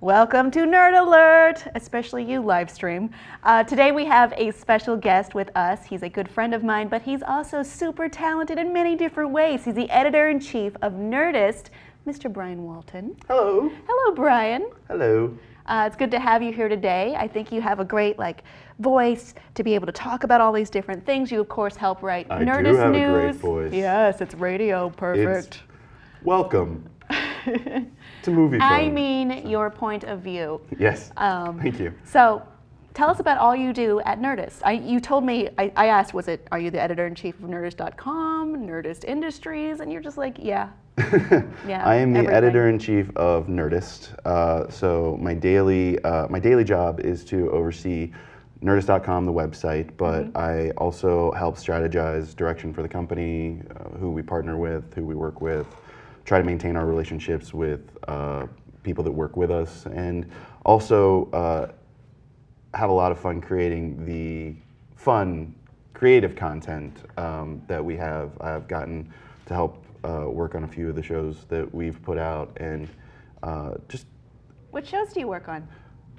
Welcome to Nerd Alert, especially you live stream. Today we have a special guest with us. He's a good friend of mine, but he's also super talented in many different ways. He's the editor-in-chief of Nerdist, Mr. Brian Walton. Hello. Hello, Brian. Hello. It's good to have you here today. I think you have a great voice to be able to talk about all these different things. You, of course, help write Nerdist I do have news. a great voice. Yes, it's radio, perfect. Welcome to Movie Phone. I mean your point of view. Yes, thank you. So, tell us about all you do at Nerdist. You told me, I asked, are you the editor-in-chief of Nerdist.com, Nerdist Industries? And you're just like, yeah. Yeah, I am the everything. editor-in-chief of Nerdist. So my daily job is to oversee Nerdist.com, the website, but I also help strategize direction for the company, who we partner with, who we work with, try to maintain our relationships with people that work with us, and also have a lot of fun creating the fun, creative content that we have. I've gotten to help work on a few of the shows that we've put out, and just... What shows do you work on?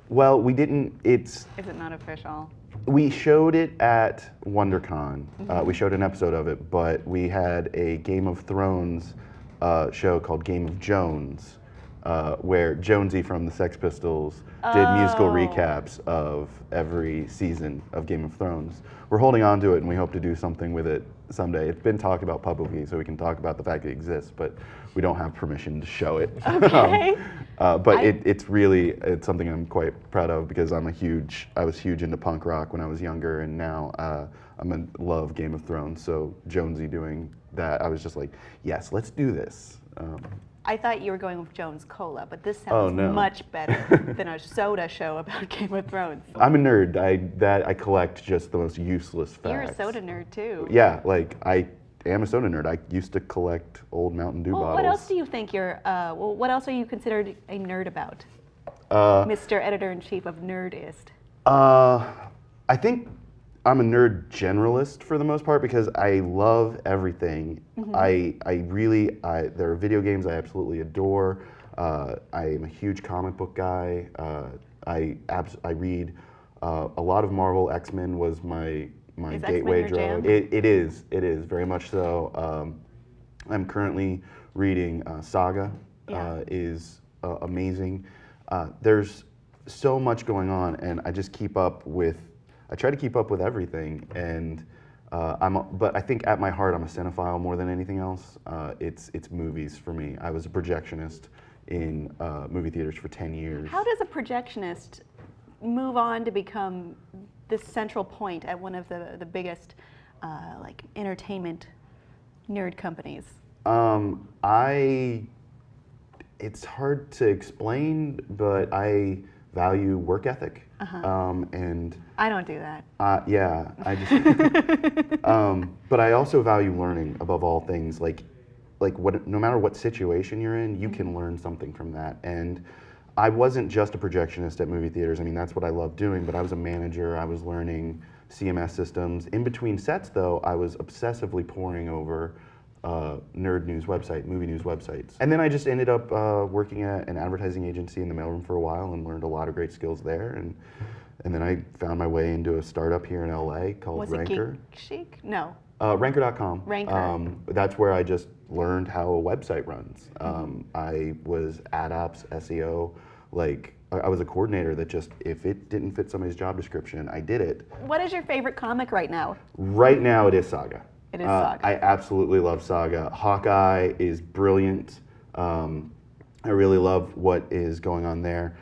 Well, we didn't, Is it not official? we showed it at WonderCon. We showed an episode of it, but we had a Game of Thrones show called Game of Jones, where Jonesy from the Sex Pistols did musical recaps of every season of Game of Thrones. We're holding on to it, and we hope to do something with it someday. It's been talked about publicly, so we can talk about the fact it exists, but we don't have permission to show it. Okay. But it's something I'm quite proud of, because I was huge into punk rock when I was younger, and now I'm in love Game of Thrones. So Jonesy doing that, I was just like, yes, let's do this. I thought you were going with Jones Cola, but this sounds much better than a soda show about Game of Thrones. I'm a nerd. I collect just the most useless facts. You're a soda nerd too. Yeah, I am a soda nerd. I used to collect old Mountain Dew bottles. What else do you think what else are you considered a nerd about? Mr. Editor-in-Chief of Nerdist. I think I'm a nerd generalist for the most part, because I love everything. There are video games I absolutely adore. I am a huge comic book guy. I read a lot of Marvel. X-Men was my gateway drug. It is very much so. I'm currently reading Saga. Is amazing. There's so much going on, and I try to keep up with everything, and but I think at my heart I'm a cinephile more than anything else. It's movies for me. I was a projectionist in movie theaters for 10 years. How does a projectionist move on to become the central point at one of the biggest entertainment nerd companies? It's hard to explain, but I value work ethic. And I don't do that. Yeah, I just. But I also value learning above all things. No matter what situation you're in, you can learn something from that. And I wasn't just a projectionist at movie theaters. I mean, that's what I love doing. But I was a manager. I was learning CMS systems. In between sets, though, I was obsessively poring over nerd news website, movie news websites. And then I just ended up working at an advertising agency in the mailroom for a while, and learned a lot of great skills there. And then I found my way into a startup here in LA called Ranker. Was it Geek Chic? No. Ranker.com. Ranker. That's where I just learned how a website runs. I was ad ops, SEO, I was a coordinator that just, if it didn't fit somebody's job description, I did it. What is your favorite comic right now? Right now it is Saga. It is Saga. I absolutely love Saga. Hawkeye is brilliant. I really love what is going on there.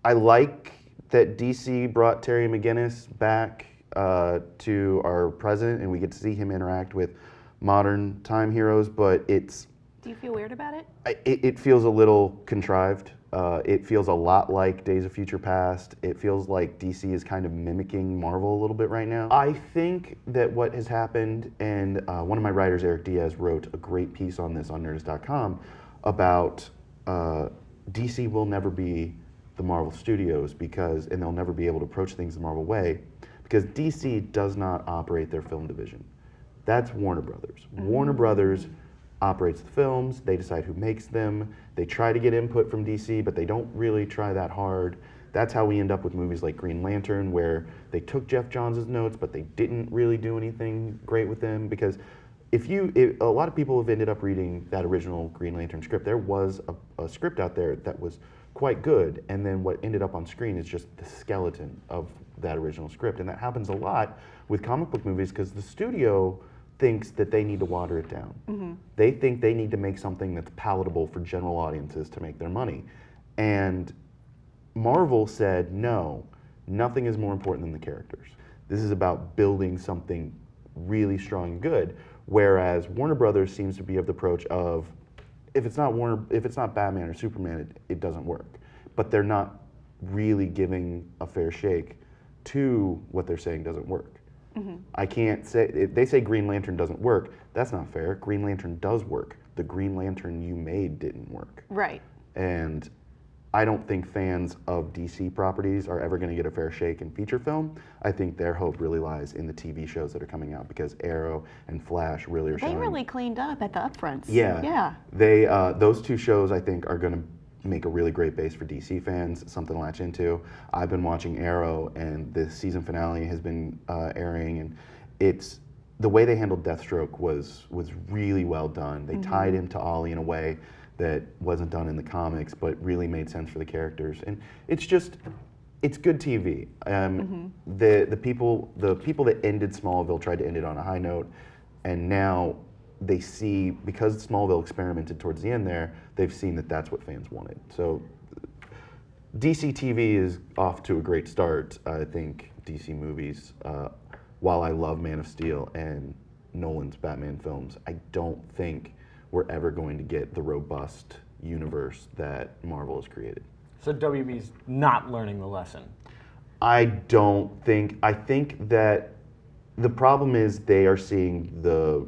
I like that DC brought Terry McGinnis back to our president, and we get to see him interact with modern time heroes, but it's... Do you feel weird about it? It feels a little contrived. It feels a lot like Days of Future Past. It feels like DC is kind of mimicking Marvel a little bit right now. I think that what has happened, and one of my writers, Eric Diaz, wrote a great piece on this on Nerdist.com about DC will never be the Marvel Studios and they'll never be able to approach things the Marvel way, because DC does not operate their film division. That's Warner Brothers. Warner Brothers operates the films, they decide who makes them, they try to get input from DC, but they don't really try that hard. That's how we end up with movies like Green Lantern, where they took Jeff Johns' notes, but they didn't really do anything great with them, because a lot of people have ended up reading that original Green Lantern script. There was a script out there that was quite good, and then what ended up on screen is just the skeleton of that original script. And that happens a lot with comic book movies because the studio thinks that they need to water it down. Mm-hmm. They think they need to make something that's palatable for general audiences to make their money. And Marvel said, no, nothing is more important than the characters. This is about building something really strong and good. Whereas Warner Brothers seems to be of the approach of, if it's not Batman or Superman, it doesn't work. But they're not really giving a fair shake to what they're saying doesn't work. Mm-hmm. I can't say, if they say Green Lantern doesn't work, that's not fair. Green Lantern does work. The Green Lantern you made didn't work. Right. And I don't think fans of DC properties are ever going to get a fair shake in feature film. I think their hope really lies in the TV shows that are coming out, because Arrow and Flash really are showing. They really cleaned up at the upfronts. Yeah. Yeah. They those two shows I think are going to make a really great base for DC fans, something to latch into. I've been watching Arrow, and the season finale has been airing, and it's the way they handled Deathstroke was really well done. They tied him to Ollie in a way that wasn't done in the comics, but really made sense for the characters. And it's good TV. The people that ended Smallville tried to end it on a high note, and now they see, because Smallville experimented towards the end there, they've seen that that's what fans wanted. So DC TV is off to a great start. I think DC movies, while I love Man of Steel and Nolan's Batman films, I don't think we're ever going to get the robust universe that Marvel has created. So WB's not learning the lesson? I think that the problem is they are seeing the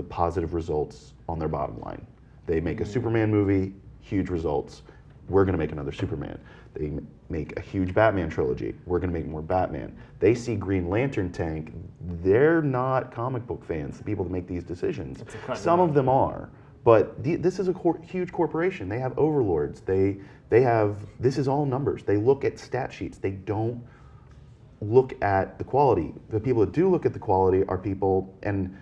positive results on their bottom line. They make a Superman movie, huge results. We're going to make another Superman. They make a huge Batman trilogy. We're going to make more Batman. They see Green Lantern tank. They're not comic book fans, the people that make these decisions. Some of them are. But this is a huge corporation. They have overlords. They have, this is all numbers. They look at stat sheets. They don't look at the quality. The people that do look at the quality are people, and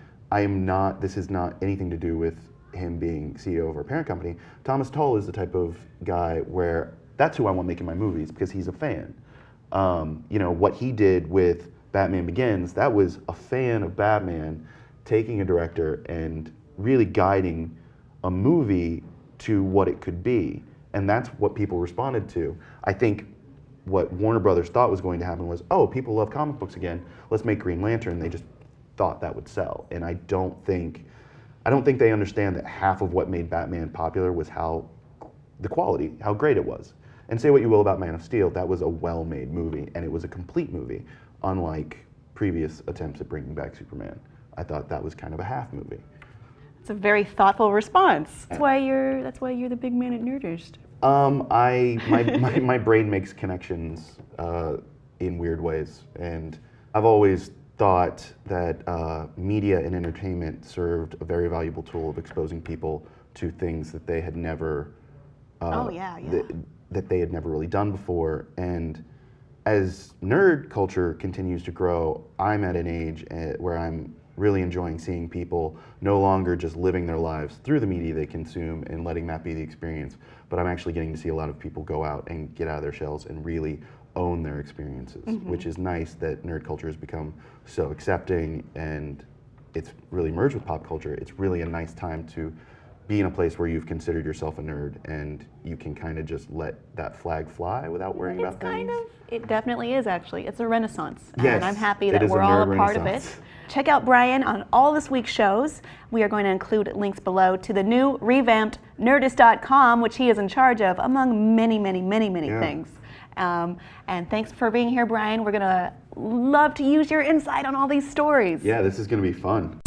this is not anything to do with him being CEO of our parent company. Thomas Tull is the type of guy where that's who I want making my movies, because he's a fan. What he did with Batman Begins, that was a fan of Batman taking a director and really guiding a movie to what it could be. And that's what people responded to. I think what Warner Brothers thought was going to happen was, oh, people love comic books again, let's make Green Lantern. They just thought that would sell. And I don't think they understand that half of what made Batman popular was the quality, how great it was. And say what you will about Man of Steel, that was a well-made movie, and it was a complete movie, unlike previous attempts at bringing back Superman. I thought that was kind of a half movie. It's a very thoughtful response. That's why you're the big man at Nerdist. My brain makes connections in weird ways, and I've always thought that media and entertainment served a very valuable tool of exposing people to things that they had never that they had never really done before. And as nerd culture continues to grow, I'm at an age where I'm really enjoying seeing people no longer just living their lives through the media they consume and letting that be the experience, but I'm actually getting to see a lot of people go out and get out of their shells and really own their experiences, which is nice that nerd culture has become so accepting, and it's really merged with pop culture. It's really a nice time to be in a place where you've considered yourself a nerd and you can kind of just let that flag fly without worrying about things. It definitely is, actually. It's a renaissance. Yes, and I'm happy that we're all a part of it. Check out Brian on all this week's shows. We are going to include links below to the new revamped Nerdist.com, which he is in charge of, among many, many, many, many things. And thanks for being here, Brian. We're going to love to use your insight on all these stories. Yeah, this is going to be fun.